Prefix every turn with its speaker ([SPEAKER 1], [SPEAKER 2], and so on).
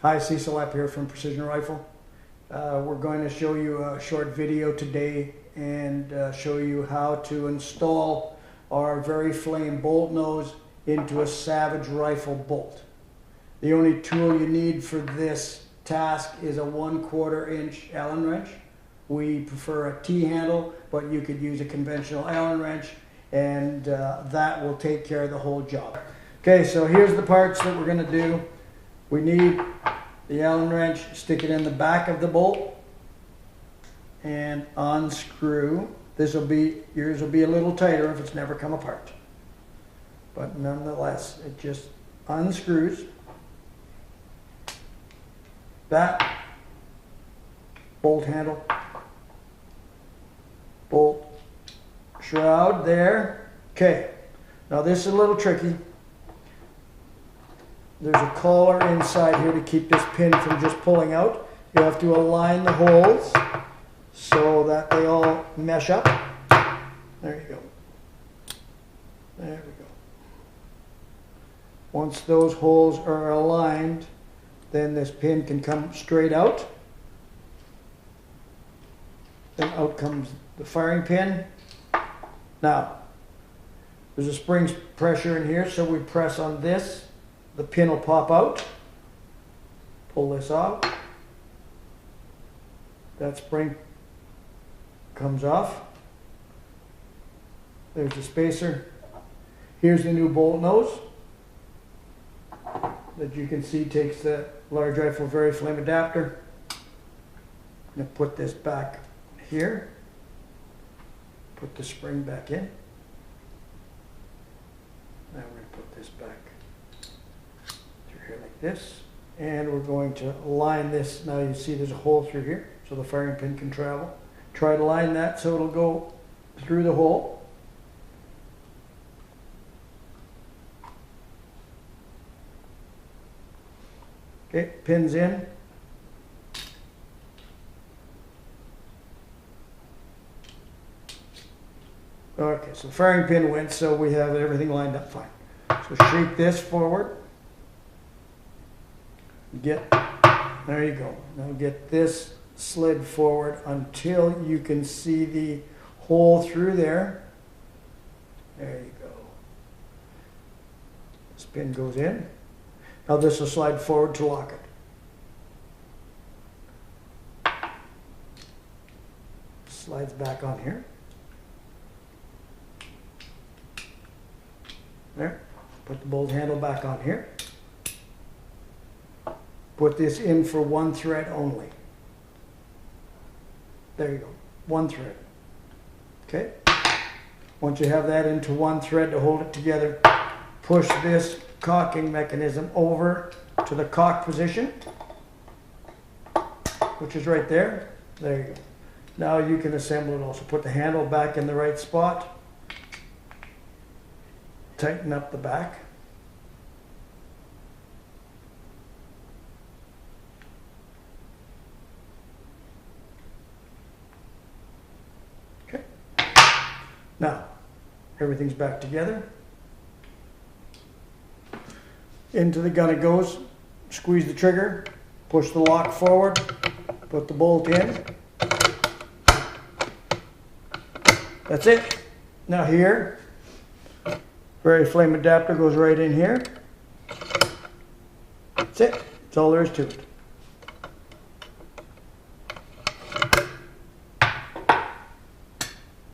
[SPEAKER 1] Hi, Cecil up here from Precision Rifle. We're going to show you a short video today and show you how to install our VariFlame bolt nose into a Savage rifle bolt. The only tool you need for this task is a 1/4 inch Allen wrench. We prefer a T-handle, but you could use a conventional Allen wrench, and that will take care of the whole job. Okay, so here's the parts that we're going to do. We need the Allen wrench, stick it in the back of the bolt and unscrew. Yours will be a little tighter if it's never come apart. But nonetheless, it just unscrews. That bolt handle, bolt shroud there. Okay, now this is a little tricky. There's a collar inside here to keep this pin from just pulling out. You have to align the holes so that they all mesh up. There you go. There we go. Once those holes are aligned, then this pin can come straight out. Then out comes the firing pin. Now, there's a spring pressure in here, so we press on this. The pin will pop out. Pull this off. That spring comes off. There's the spacer. Here's the new bolt nose that you can see takes the large rifle VariFlame adapter. I'm going to put this back here. Put the spring back in. Now we're going to put this back through here like this. And we're going to line this. Now you see there's a hole through here so the firing pin can travel. Try to line that so it'll go through the hole. Okay, pins in. Okay, so the firing pin went, so we have everything lined up fine. So shake this forward. There you go. Now get this slid forward until you can see the hole through there. There you go. This pin goes in. Now this will slide forward to lock it. Slides back on here. There. Put the bolt handle back on here. Put this in for one thread only. There you go. One thread. Okay. Once you have that into one thread to hold it together, push this cocking mechanism over to the cock position, which is right there. There you go. Now you can assemble it also. Put the handle back in the right spot. Tighten up the back. Okay. Now, everything's back together. Into the gun it goes. Squeeze the trigger. Push the lock forward. Put the bolt in. That's it. Now here, VariFlame adapter goes right in here. That's it. That's all there is to it.